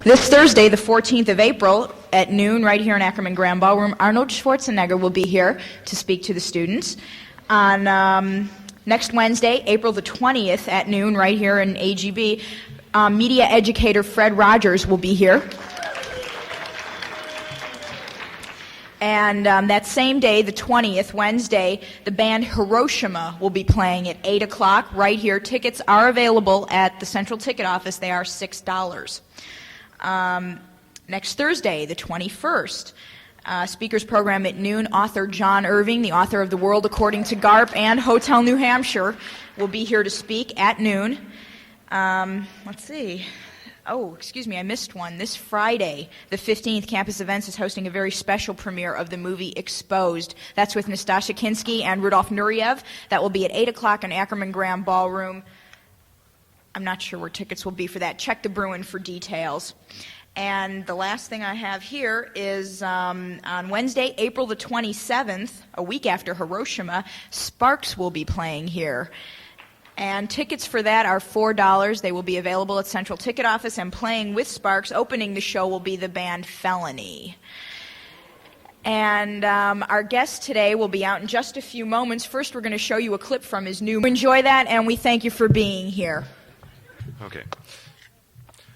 This Thursday, the 14th of April, at noon, right here in Ackerman Graham Ballroom, Arnold Schwarzenegger will be here to speak to the students. On next Wednesday, April the 20th, at noon, right here in AGB, media educator Fred Rogers will be here. And that same day, the 20th, Wednesday, the band Hiroshima will be playing at 8 o'clock right here. Tickets are available at the Central Ticket Office. They are $6. Next Thursday, the 21st, speakers program at noon, author John Irving, the author of The World According to Garp and Hotel New Hampshire, will be here to speak at noon. Let's see. Oh, excuse me, I missed one. This Friday, the 15th, Campus Events is hosting a very special premiere of the movie Exposed. That's with Nastasha Kinski and Rudolf Nureyev. That will be at 8 o'clock in Ackerman Graham Ballroom. I'm not sure where tickets will be for that. Check the Bruin for details. And the last thing I have here is on Wednesday, April the 27th, a week after Hiroshima, Sparks will be playing here. And tickets for that are $4. They will be available at Central Ticket Office. And playing with Sparks, opening the show, will be the band Felony. And our guest today will be out in just a few moments. First, we're going to show you a clip from his new... Enjoy that, and we thank you for being here. Okay.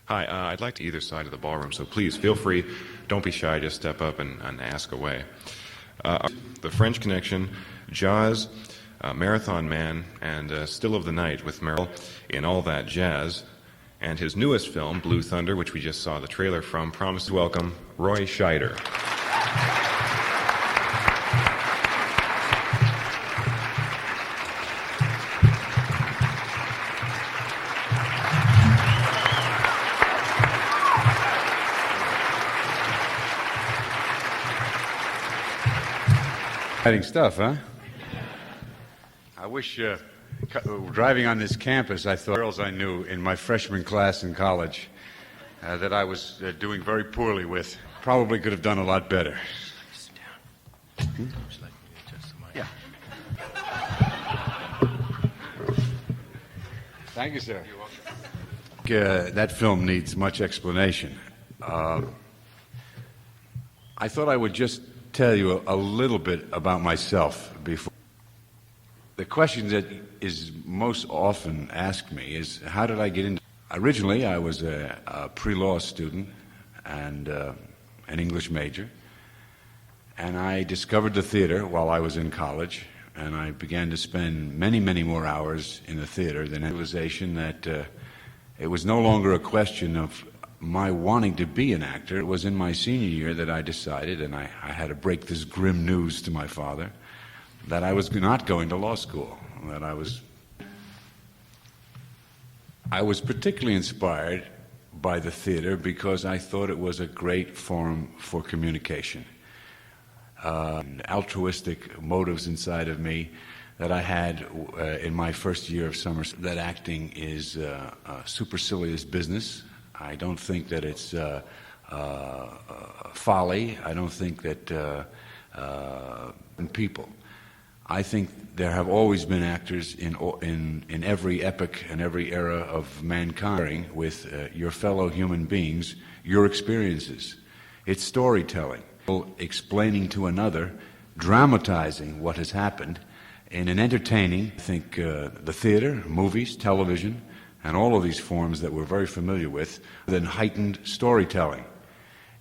Hi, I'd like to either side of the ballroom, so please feel free. Don't be shy, just step up and ask away. The French Connection, Jaws, Marathon Man, and Still of the Night with Merrill in All That Jazz, and his newest film, Blue Thunder, which we just saw the trailer from, promised to welcome Roy Scheider. Exciting stuff, huh? I wish, driving on this campus, I thought girls I knew in my freshman class in college that I was doing very poorly with. Probably could have done a lot better. Sit down. Would you like me to adjust the mic? Yeah. Thank you, sir. You're welcome. That film needs much explanation. I thought I would just tell you a little bit about myself before. The question that is most often asked me is, how did I get into... Originally, I was a pre-law student and an English major, and I discovered the theater while I was in college, and I began to spend many, many more hours in the theater than realization that it was no longer a question of my wanting to be an actor. It was in my senior year that I decided, and I had to break this grim news to my father, that I was not going to law school, that I was particularly inspired by the theater because I thought it was a great forum for communication. Altruistic motives inside of me that I had in my first year of summer, that acting is supercilious business. I don't think that it's folly. I don't think that people. I think there have always been actors in every epoch and every era of mankind with your fellow human beings, your experiences. It's storytelling, explaining to another, dramatizing what has happened in an entertaining, I think the theater, movies, television, and all of these forms that we're very familiar with, then heightened storytelling.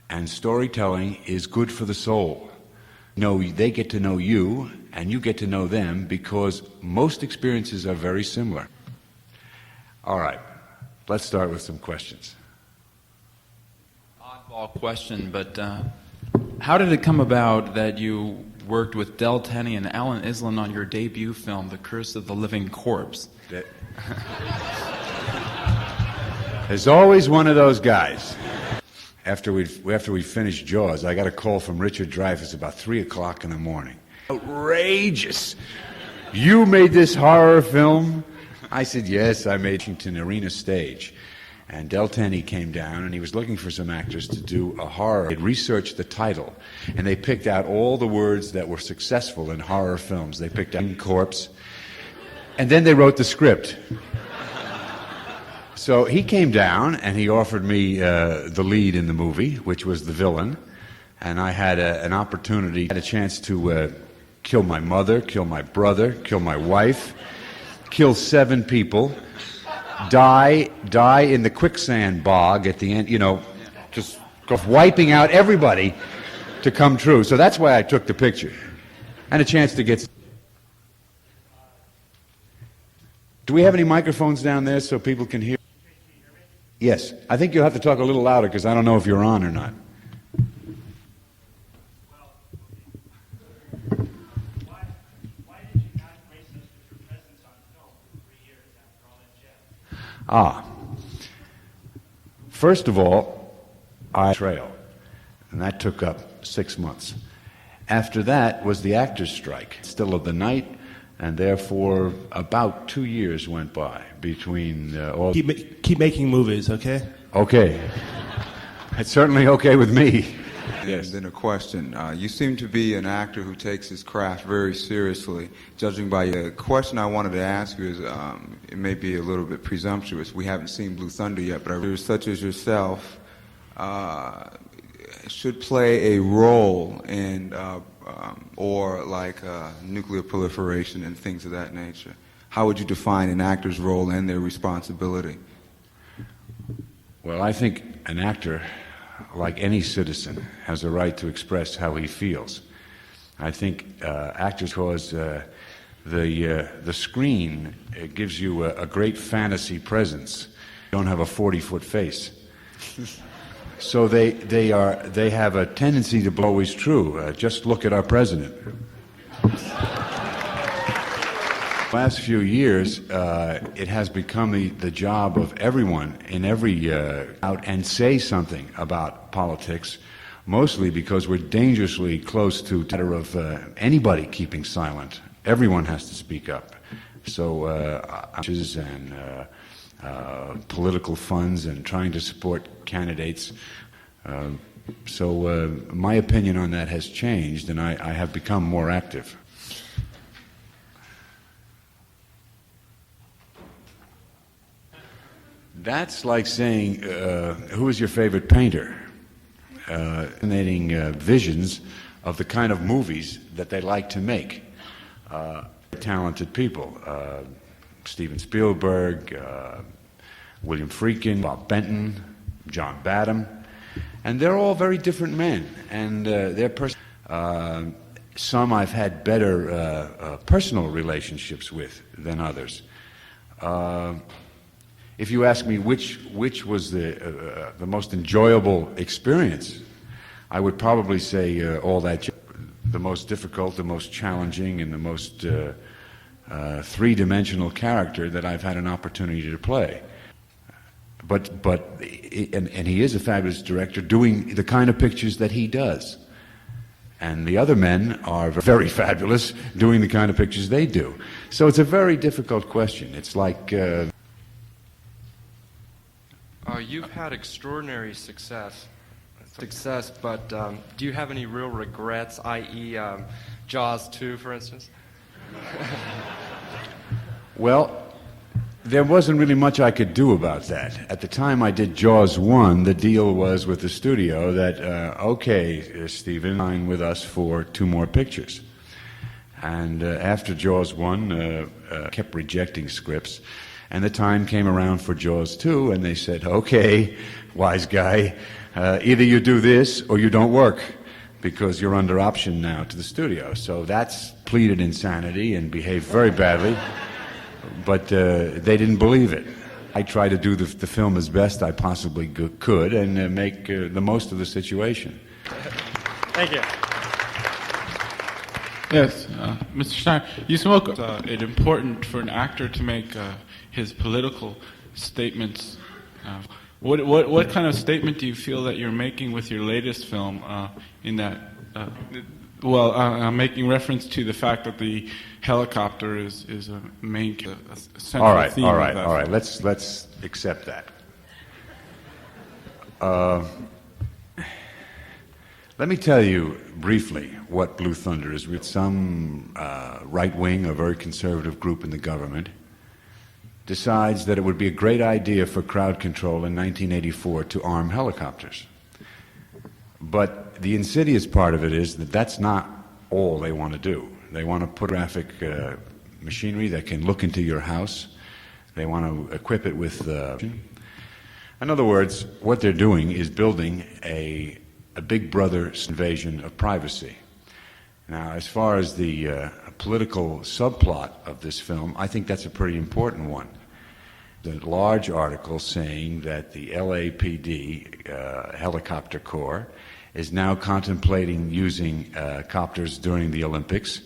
And storytelling is good for the soul. They get to know you, and you get to know them, because most experiences are very similar. All right, let's start with some questions. Oddball question, but how did it come about that you worked with Del Tenney and Alan Island on your debut film, The Curse of the Living Corpse? There's always one of those guys. After we finished Jaws, I got a call from Richard Dreyfuss about 3 o'clock in the morning. Outrageous! You made this horror film? I said, yes, I made Washington Arena stage. And Del Tenney came down, and he was looking for some actors to do a horror. They'd researched the title, and they picked out all the words that were successful in horror films. They picked out Corpse, and then they wrote the script. So he came down and he offered me the lead in the movie, which was the villain, and I had an opportunity, had a chance to kill my mother, kill my brother, kill my wife, kill 7 people, die in the quicksand bog at the end, you know, just wiping out everybody to come true. So that's why I took the picture, and a chance to get... Do we have any microphones down there so people can hear? Yes. I think you'll have to talk a little louder because I don't know if you're on or not. Why did you not grace us with your presence on film for 3 years after all that jet? First of all, I trail, and that took up 6 months. After that was the actors' strike, still of the night, and therefore about 2 years went by between all... Keep making movies, okay? Okay. It's certainly okay with me. Yes. Then a question. You seem to be an actor who takes his craft very seriously. Judging by the question I wanted to ask you is, it may be a little bit presumptuous. We haven't seen Blue Thunder yet, but actors such as yourself should play a role in, or like nuclear proliferation and things of that nature. How would you define an actor's role and their responsibility? Well, I think an actor, like any citizen, has a right to express how he feels. I think actors, cause the screen gives you a great fantasy presence. You don't have a 40-foot face. So they have a tendency to be always true. Just look at our president. Last few years, it has become the job of everyone in every out and say something about politics, mostly because we're dangerously close to the matter of anybody keeping silent. Everyone has to speak up. So, and political funds and trying to support candidates. So my opinion on that has changed, and I have become more active. That's like saying, who is your favorite painter? Fascinating visions of the kind of movies that they like to make. Talented people. Steven Spielberg, William Friedkin, Bob Benton, John Badham. And they're all very different men. And some I've had better personal relationships with than others. If you ask me which was the most enjoyable experience, I would probably say all that. The most difficult, the most challenging, and the most three-dimensional character that I've had an opportunity to play. But he is a fabulous director doing the kind of pictures that he does. And the other men are very fabulous doing the kind of pictures they do. So it's a very difficult question. It's like... You've had extraordinary success, but do you have any real regrets, i.e. Jaws 2, for instance? Well, there wasn't really much I could do about that. At the time I did Jaws 1, the deal was with the studio that, okay, Stephen, sign with us for 2 more pictures. And after Jaws 1, kept rejecting scripts. And the time came around for Jaws 2, and they said, okay, wise guy, either you do this or you don't work, because you're under option now to the studio. So that's pleaded insanity and behaved very badly, but they didn't believe it. I tried to do the film as best I possibly could and make the most of the situation. Thank you. Yes, Mr. Stein, you spoke it's important for an actor to make his political statements. What kind of statement do you feel that you're making with your latest film in that, I'm making reference to the fact that the helicopter is a main central theme of that film. All right, let's accept that. Let me tell you briefly what Blue Thunder is. With some right-wing, a very conservative group in the government decides that it would be a great idea for crowd control in 1984 to arm helicopters. But the insidious part of it is that that's not all they want to do. They want to put graphic machinery that can look into your house. They want to equip it with... in other words, what they're doing is building a big brother invasion of privacy. Now, as far as the political subplot of this film, I think that's a pretty important one. The large article saying that the LAPD helicopter corps is now contemplating using copters during the Olympics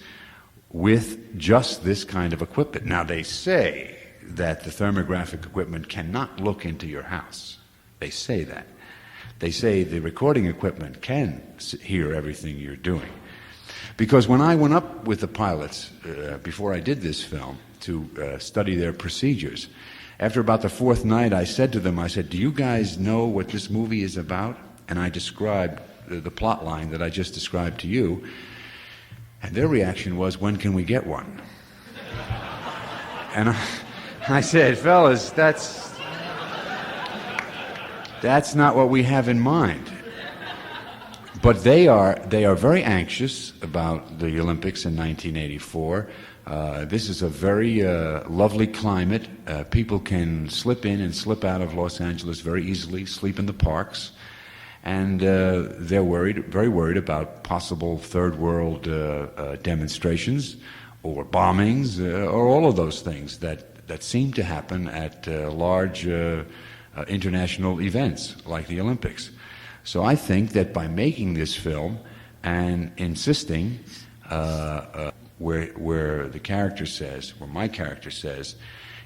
with just this kind of equipment. Now, they say that the thermographic equipment cannot look into your house. They say that. They say the recording equipment can hear everything you're doing. Because when I went up with the pilots before I did this film to study their procedures, after about the fourth night I said to them, I said, do you guys know what this movie is about? And I described the plot line that I just described to you, and their reaction was, when can we get one? And I said, fellas, that's not what we have in mind. But they are very anxious about the Olympics in 1984. This is a very lovely climate. People can slip in and slip out of Los Angeles very easily, sleep in the parks. And they're very worried about possible third world demonstrations or bombings or all of those things that seem to happen at large international events like the Olympics. So I think that by making this film and insisting where the character says, where my character says,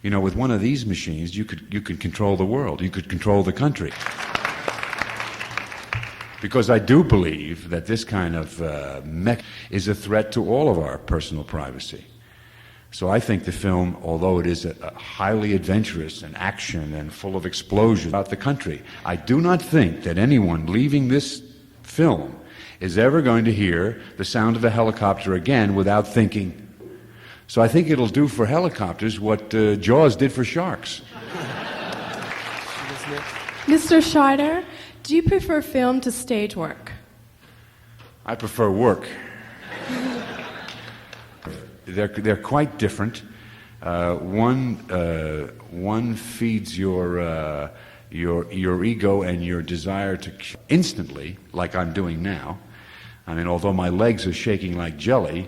you know, with one of these machines you could control the world, you could control the country. Because I do believe that this kind of mech is a threat to all of our personal privacy. So I think the film, although it is a highly adventurous and action and full of explosions throughout the country, I do not think that anyone leaving this film is ever going to hear the sound of a helicopter again without thinking. So I think it'll do for helicopters what Jaws did for sharks. Mr. Scheider, do you prefer film to stage work? I prefer work. They're quite different. One feeds your ego and your desire to instantly, like I'm doing now. I mean, although my legs are shaking like jelly,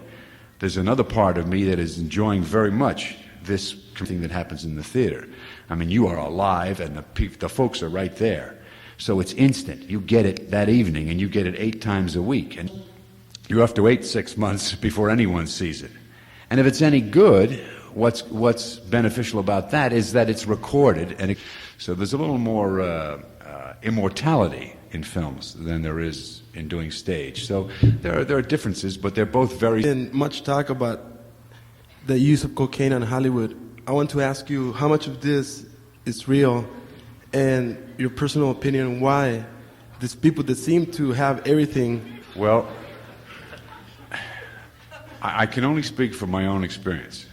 there's another part of me that is enjoying very much this thing that happens in the theater. I mean, you are alive, and the folks are right there. So it's instant. You get it that evening, and you get it 8 times a week. And you have to wait 6 months before anyone sees it. And if it's any good, what's beneficial about that is that it's recorded. So there's a little more immortality in films than there is in doing stage. So there are differences, but they're both very... And much talk about the use of cocaine in Hollywood. I want to ask you how much of this is real, and your personal opinion on why these people that seem to have everything... Well, I can only speak from my own experience.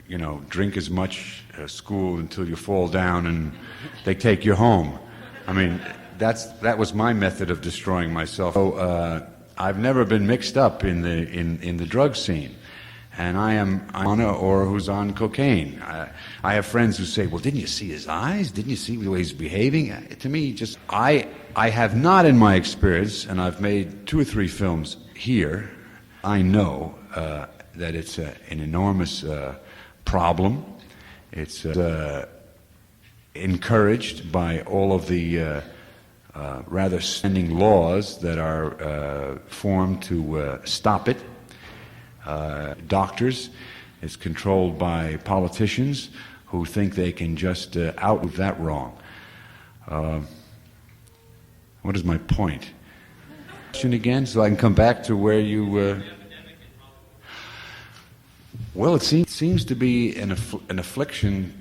You know, drink as much school until you fall down and they take you home. I mean, that was my method of destroying myself. So I've never been mixed up in the drug scene, and I'm on or who's on cocaine. I have friends who say, "Well, didn't you see his eyes? Didn't you see the way he's behaving?" To me, just I have not, in my experience, and I've made 2 or 3 films here. I know that it's an enormous problem. It's encouraged by all of the rather standing laws that are formed to stop it. Doctors. It's controlled by politicians who think they can just out that wrong. What is my point? Question again, so I can come back to where you... Well, it seems to be an affliction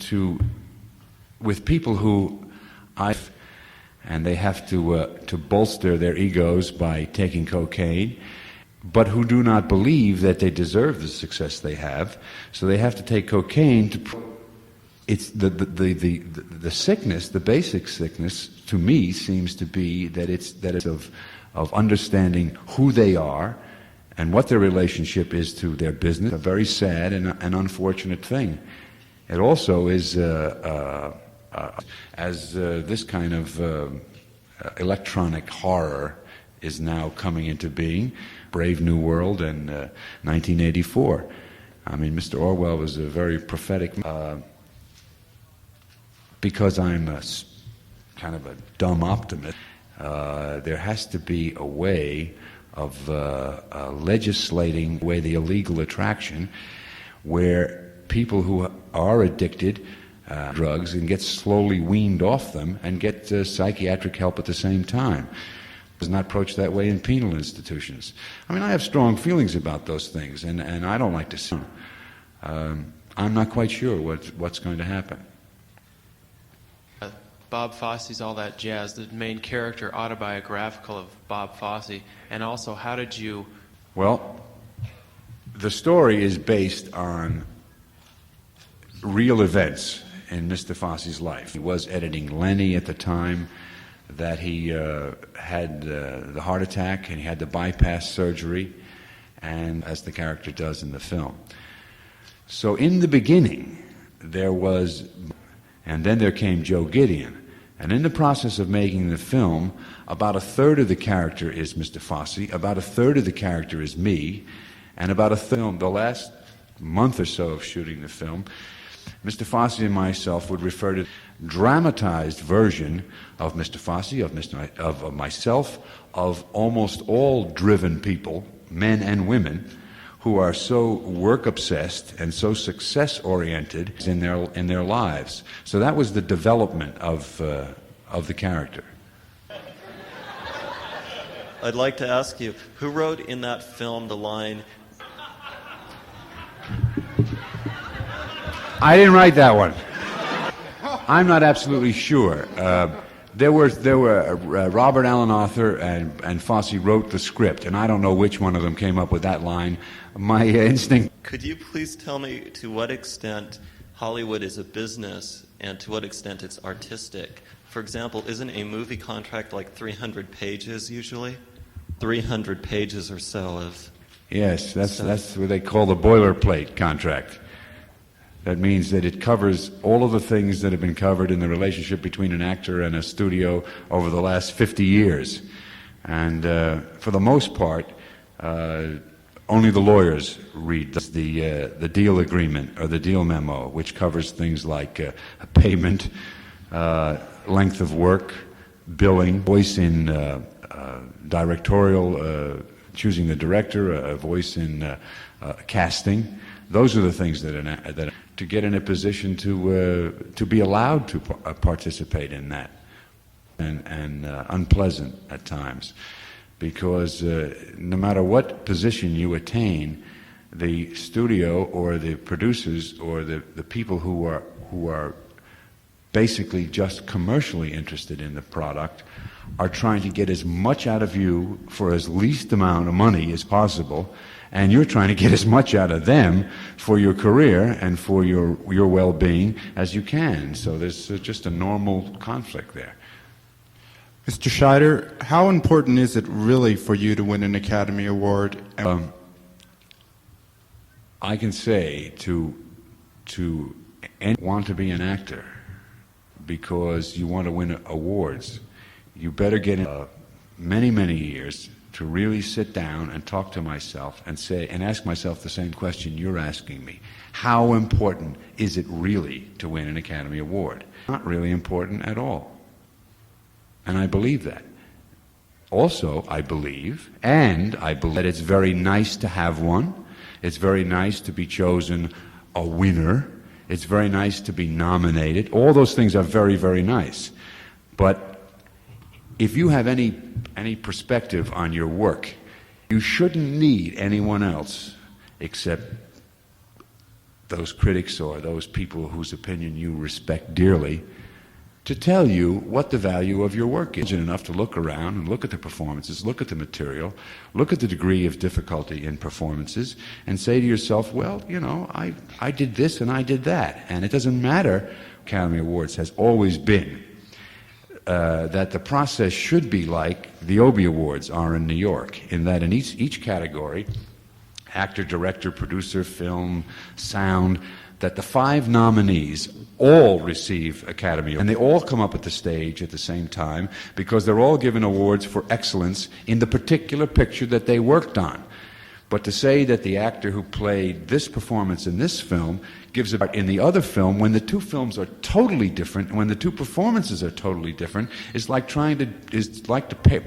with people who and they have to bolster their egos by taking cocaine, but who do not believe that they deserve the success they have, so they have to take cocaine to... it's the sickness, the basic sickness, to me, seems to be that it's of understanding who they are and what their relationship is to their business. A very sad and unfortunate thing. It also is, as this kind of electronic horror is now coming into being, Brave New World and 1984. I mean, Mr. Orwell was a very prophetic. Because I'm kind of a dumb optimist, there has to be a way of legislating away the illegal attraction where people who are addicted drugs and get slowly weaned off them and get psychiatric help at the same time. It's not approached that way in penal institutions. I mean, I have strong feelings about those things, and I don't like to see them. I'm not quite sure what's going to happen. Bob Fosse's All That Jazz, the main character autobiographical of Bob Fosse, and also how did you... Well, the story is based on real events in Mr. Fosse's life. He was editing Lenny at the time that he had the heart attack and he had the bypass surgery, and as the character does in the film. So in the beginning, there was... And then there came Joe Gideon. And in the process of making the film, about a third of the character is Mr. Fosse, about a third of the character is me, and about a third, the last month or so of shooting the film, Mr. Fosse and myself would refer to dramatized version of Mr. Fosse, of myself, of almost all driven people, men and women, who are so work-obsessed and so success-oriented in their lives. So that was the development of the character. I'd like to ask you, who wrote in that film the line... I didn't write that one. I'm not absolutely sure. There were Robert Allen Arthur and Fosse wrote the script, and I don't know which one of them came up with that line. My instinct... Could you please tell me to what extent Hollywood is a business and to what extent it's artistic? For example, isn't a movie contract like 300 pages usually? 300 pages or so of... Yes, that's what they call the boilerplate contract. That means that it covers all of the things that have been covered in the relationship between an actor and a studio over the last 50 years. And for the most part, only the lawyers read the deal agreement or the deal memo, which covers things like payment, length of work, billing, voice in directorial, choosing the director, a voice in casting. Those are the things that to get in a position to be allowed to participate in that, and unpleasant at times, because no matter what position you attain, the studio or the producers or the people who are basically just commercially interested in the product are trying to get as much out of you for as least amount of money as possible. And you're trying to get as much out of them for your career and for your well-being as you can. So there's just a normal conflict there. Mr. Scheider, how important is it really for you to win an Academy Award? I can say to want to be an actor because you want to win awards, you better get in many, many years to really sit down and talk to myself and ask myself the same question you're asking me. How important is it really to win an Academy Award? Not really important at all. And I believe that. Also, I believe that it's very nice to have one. It's very nice to be chosen a winner. It's very nice to be nominated. All those things are very, very nice. But if you have any perspective on your work, you shouldn't need anyone else except those critics or those people whose opinion you respect dearly to tell you what the value of your work is. Enough to look around and look at the performances, look at the material, look at the degree of difficulty in performances, and say to yourself, well, you know, I did this and I did that. And it doesn't matter. Academy Awards has always been that the process should be like the Obie Awards are in New York, in that in each category, actor, director, producer, film, sound, that the 5 nominees all receive Academy Awards. And they all come up at the stage at the same time because they're all given awards for excellence in the particular picture that they worked on. But to say that the actor who played this performance in this film gives a part in the other film, when the two films are totally different, when the two performances are totally different, is like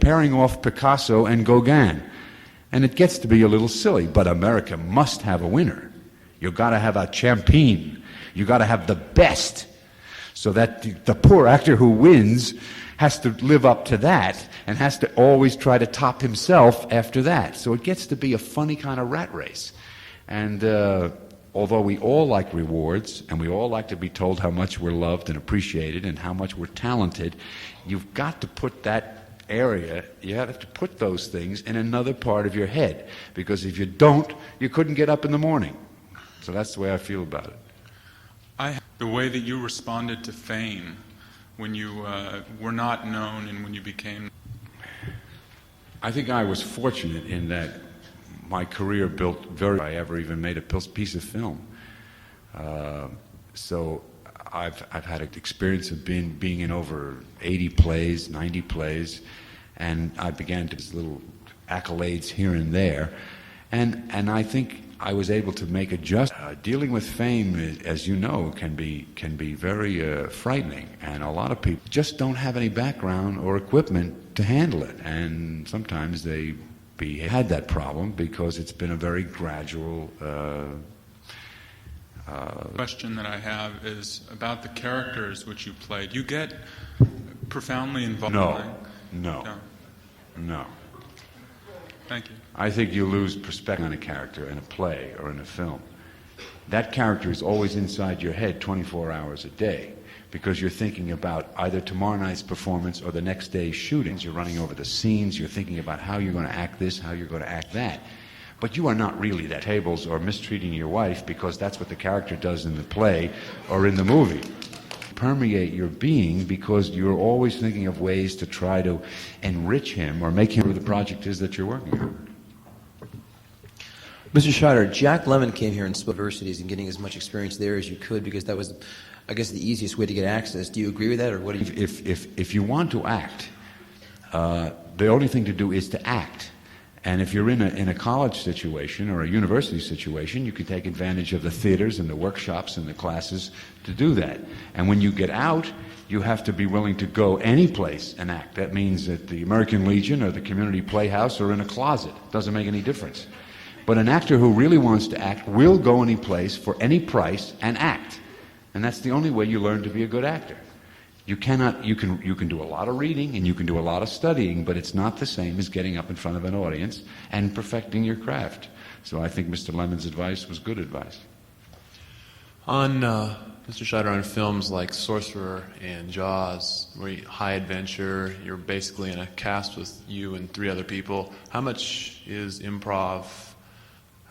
pairing off Picasso and Gauguin. And it gets to be a little silly, but America must have a winner. You've got to have a champion. You've got to have the best, so that the poor actor who wins has to live up to that and has to always try to top himself after that. So it gets to be a funny kind of rat race. And although we all like rewards and we all like to be told how much we're loved and appreciated and how much we're talented, you've got to put that area, you have to put those things in another part of your head, because if you don't, you couldn't get up in the morning. So that's the way I feel about it. The way that you responded to fame when you were not known and when you became... I think I was fortunate in that my career built very... I ever even made a piece of film. So I've had an experience of being in over 80 plays, 90 plays, and I began to get little accolades here and there. And I think I was able to make adjustments. Dealing with fame, as you know, can be very frightening, and a lot of people just don't have any background or equipment to handle it, and sometimes they had that problem because it's been a very gradual. Question that I have is about the characters which you played. You get profoundly involved. No. Thank you. I think you lose perspective on a character in a play or in a film. That character is always inside your head 24 hours a day, because you're thinking about either tomorrow night's performance or the next day's shootings. You're running over the scenes. You're thinking about how you're going to act this, how you're going to act that. But you are not really that tables or mistreating your wife, because that's what the character does in the play or in the movie. Permeate your being, because you're always thinking of ways to try to enrich him or make him who the project is that you're working on. Mr. Scheider, Jack Lemmon came here and spoke at universities and getting as much experience there as you could, because that was, I guess, the easiest way to get access. Do you agree with that, or what do you... If you want to act, the only thing to do is to act. And if you're in a college situation or a university situation, you can take advantage of the theaters and the workshops and the classes to do that. And when you get out, you have to be willing to go any place and act. That means at the American Legion or the Community Playhouse or in a closet. Doesn't make any difference. But an actor who really wants to act will go any place for any price and act. And that's the only way you learn to be a good actor. You can do a lot of reading and you can do a lot of studying, but it's not the same as getting up in front of an audience and perfecting your craft. So I think Mr. Lemon's advice was good advice. On Mr. Scheider, on films like Sorcerer and Jaws, where high adventure, you're basically in a cast with you and 3 other people. How much is improv?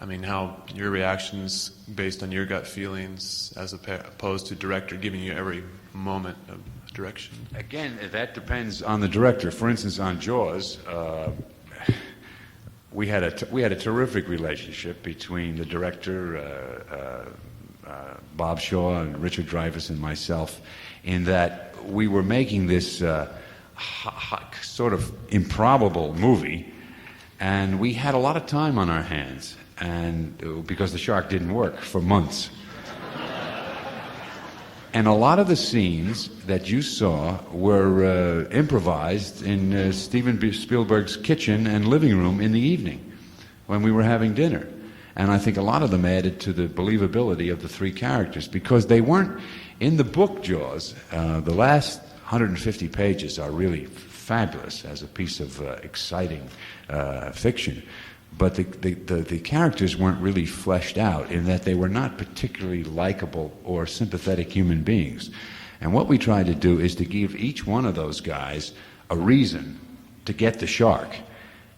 I mean, how your reactions based on your gut feelings as opposed to director giving you every moment of direction? Again, that depends on the director. For instance, on Jaws, we had a terrific relationship between the director, Bob Shaw, and Richard Dreyfuss, and myself, in that we were making this sort of improbable movie, and we had a lot of time on our hands, and because the shark didn't work for months. And a lot of the scenes that you saw were improvised in Steven Spielberg's kitchen and living room in the evening when we were having dinner. And I think a lot of them added to the believability of the 3 characters, because they weren't in the book Jaws. The last 150 pages are really fabulous as a piece of exciting fiction. But the characters weren't really fleshed out, in that they were not particularly likable or sympathetic human beings. And what we try to do is to give each one of those guys a reason to get the shark,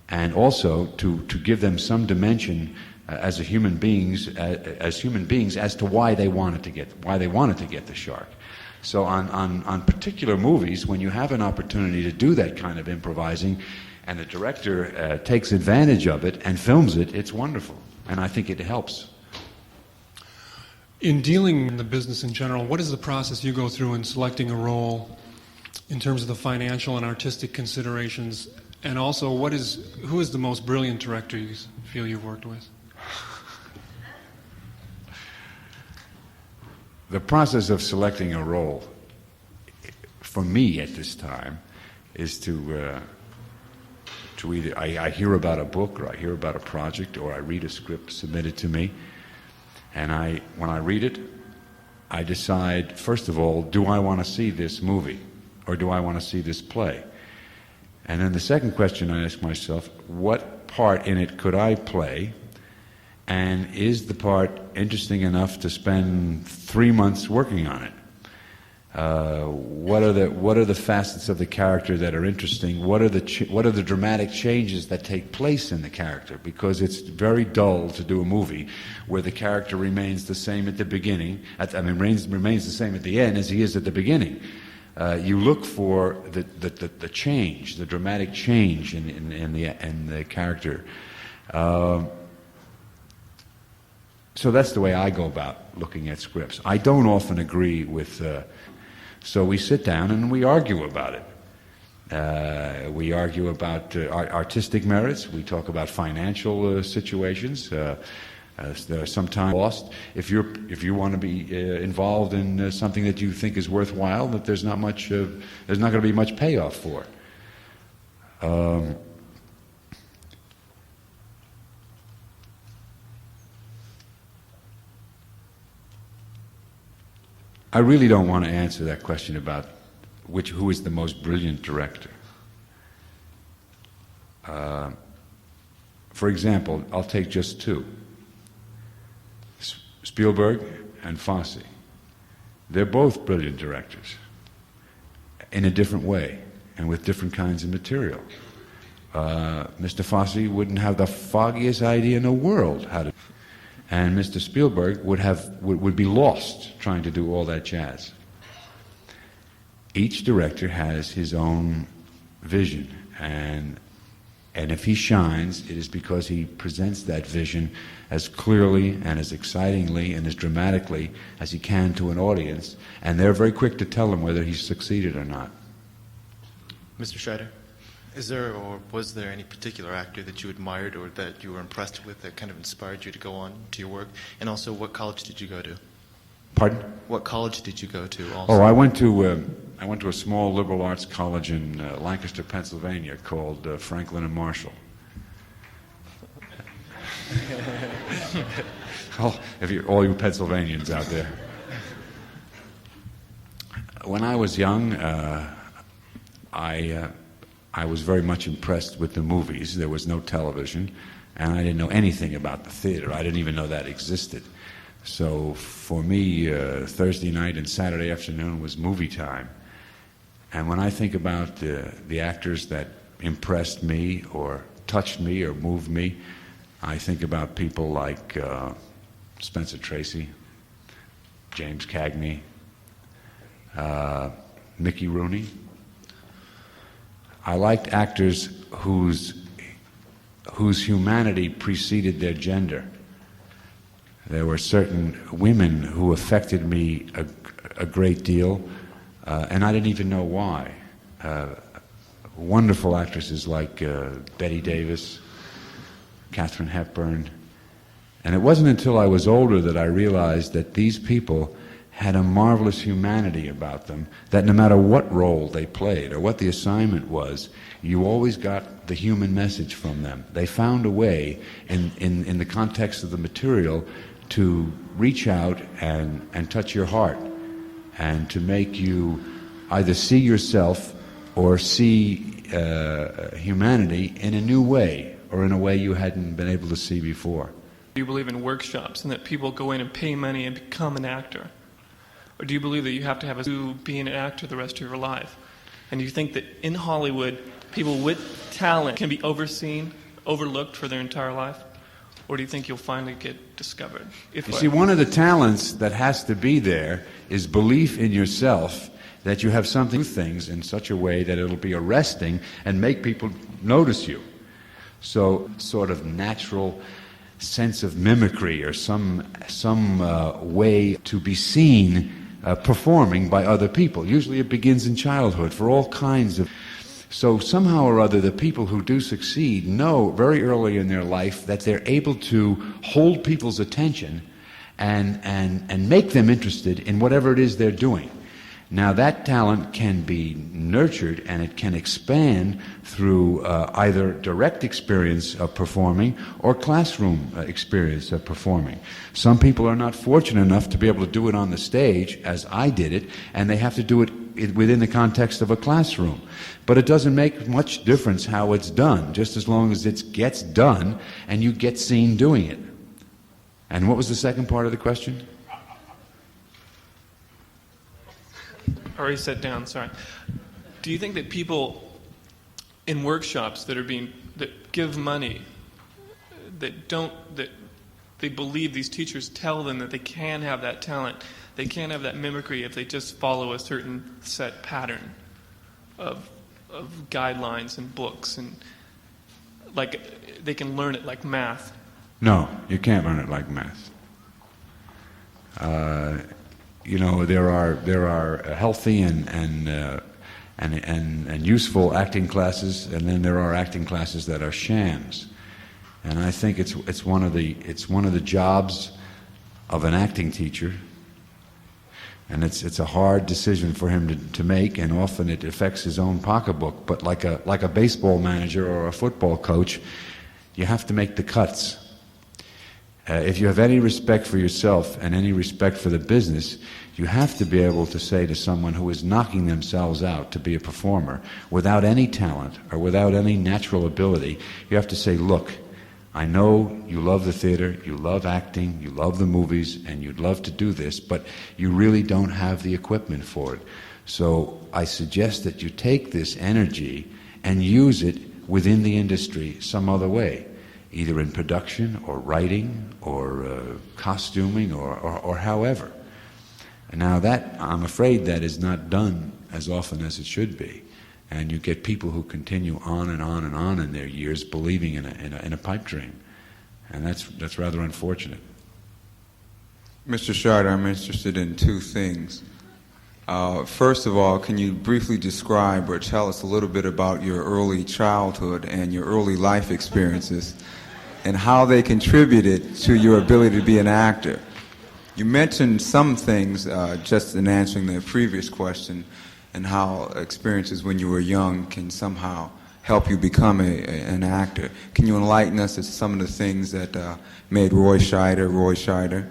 and also to give them some dimension as human beings as to why they wanted to get the shark. So on particular movies, when you have an opportunity to do that kind of improvising, and the director takes advantage of it and films it, it's wonderful, and I think it helps. In dealing in the business in general, what is the process you go through in selecting a role in terms of the financial and artistic considerations? And also, who is the most brilliant director you feel you've worked with? The process of selecting a role, for me at this time, is to either I hear about a book, or I hear about a project, or I read a script submitted to me, and when I read it, I decide, first of all, do I want to see this movie, or do I want to see this play? And then the second question I ask myself, what part in it could I play? And is the part interesting enough to spend 3 months working on it? What are the facets of the character that are interesting? What are the dramatic changes that take place in the character? Because it's very dull to do a movie where the character remains the same at the beginning. Remains the same at the end as he is at the beginning. You look for the change, the dramatic change in the character. So that's the way I go about looking at scripts. I don't often agree with, so we sit down and we argue about it. We argue about artistic merits. We talk about financial situations. There are sometimes lost. If you want to be involved in something that you think is worthwhile, that there's not going to be much payoff for. I really don't want to answer that question about who is the most brilliant director. For example, I'll take just two. Spielberg and Fosse. They're both brilliant directors in a different way and with different kinds of material. Mr. Fosse wouldn't have the foggiest idea in the world how to, and Mr. Spielberg would be lost trying to do all that jazz. Each director has his own vision, and if he shines, it is because he presents that vision as clearly and as excitingly and as dramatically as he can to an audience, and they're very quick to tell him whether he's succeeded or not. Mr. Scheider, is there or was there any particular actor that you admired or that you were impressed with that kind of inspired you to go on to your work? And also, what college did you go to? Pardon? What college did you go to also? Oh, I went to a small liberal arts college in Lancaster, Pennsylvania called Franklin and Marshall. All you Pennsylvanians out there. When I was young, I was very much impressed with the movies. There was no television, and I didn't know anything about the theater. I didn't even know that existed. So for me, Thursday night and Saturday afternoon was movie time. And when I think about the actors that impressed me or touched me or moved me, I think about people like Spencer Tracy, James Cagney, Mickey Rooney. I liked actors whose humanity preceded their gender. There were certain women who affected me a great deal, and I didn't even know why. Wonderful actresses like Bette Davis, Katharine Hepburn. And it wasn't until I was older that I realized that these people had a marvelous humanity about them, that no matter what role they played or what the assignment was, you always got the human message from them. They found a way, in the context of the material, to reach out and touch your heart, and to make you either see yourself or see humanity in a new way, or in a way you hadn't been able to see before. Do you believe in workshops and that people go in and pay money and become an actor? Or do you believe that you have to have to be an actor the rest of your life? And do you think that in Hollywood, people with talent can be overseen, overlooked for their entire life? Or do you think you'll finally get discovered? You see, one of the talents that has to be there is belief in yourself, that you have something to do things in such a way that it'll be arresting and make people notice you. So, sort of natural sense of mimicry or some way to be seen performing by other people. Usually it begins in childhood for all kinds of... So somehow or other, the people who do succeed know very early in their life that they're able to hold people's attention and make them interested in whatever it is they're doing. Now, that talent can be nurtured and it can expand through either direct experience of performing or classroom experience of performing. Some people are not fortunate enough to be able to do it on the stage, as I did it, and they have to do it within the context of a classroom. But it doesn't make much difference how it's done, just as long as it gets done and you get seen doing it. And what was the second part of the question? Already set down, sorry. Do you think that people in workshops that give money, that they believe these teachers tell them that they can have that talent, they can't have that mimicry if they just follow a certain set pattern of guidelines and books, and like they can learn it like math? No, you can't learn it like math. You know, there are healthy and useful acting classes, and then there are acting classes that are shams. And I think it's one of the jobs of an acting teacher, and it's a hard decision for him to make, and often it affects his own pocketbook. But like a baseball manager or a football coach, you have to make the cuts. If you have any respect for yourself and any respect for the business, you have to be able to say to someone who is knocking themselves out to be a performer without any talent or without any natural ability, you have to say, look, I know you love the theater, you love acting, you love the movies, and you'd love to do this, but you really don't have the equipment for it. So I suggest that you take this energy and use it within the industry some other way, either in production or writing or costuming or however. Now that, I'm afraid, that is not done as often as it should be. And you get people who continue on and on and on in their years believing in a pipe dream. And that's rather unfortunate. Mr. Scheider, I'm interested in two things. First of all, can you briefly describe or tell us a little bit about your early childhood and your early life experiences and how they contributed to your ability to be an actor? You mentioned some things just in answering the previous question, and how experiences when you were young can somehow help you become an actor. Can you enlighten us as to some of the things that made Roy Scheider?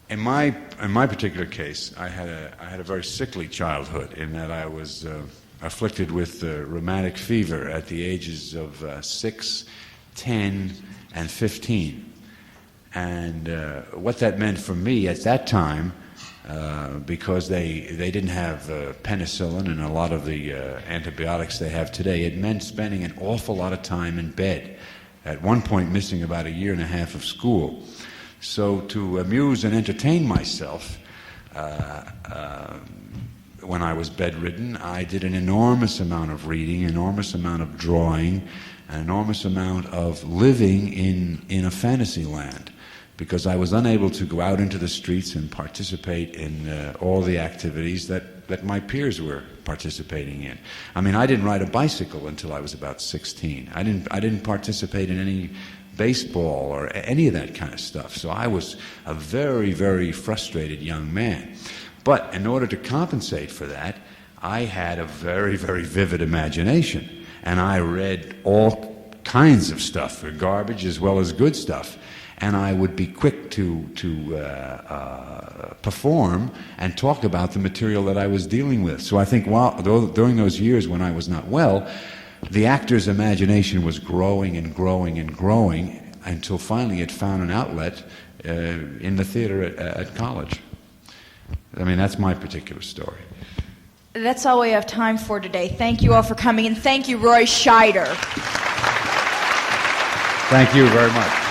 In my particular case, I had a very sickly childhood in that I was afflicted with rheumatic fever at the ages of 6, 10, and 15. And what that meant for me at that time, because they didn't have penicillin and a lot of the antibiotics they have today, it meant spending an awful lot of time in bed. At one point missing about 1.5 years of school. So to amuse and entertain myself when I was bedridden, I did an enormous amount of reading, enormous amount of drawing, an enormous amount of living in a fantasy land, because I was unable to go out into the streets and participate in all the activities that my peers were participating in. I mean, I didn't ride a bicycle until I was about 16. I didn't participate in any baseball or any of that kind of stuff. So I was a very, very frustrated young man. But in order to compensate for that, I had a very, very vivid imagination. And I read all kinds of stuff, garbage as well as good stuff. And I would be quick to perform and talk about the material that I was dealing with. So I think during those years when I was not well, the actor's imagination was growing and growing and growing until finally it found an outlet in the theater at college. I mean, that's my particular story. That's all we have time for today. Thank you all for coming, and thank you, Roy Scheider. Thank you very much.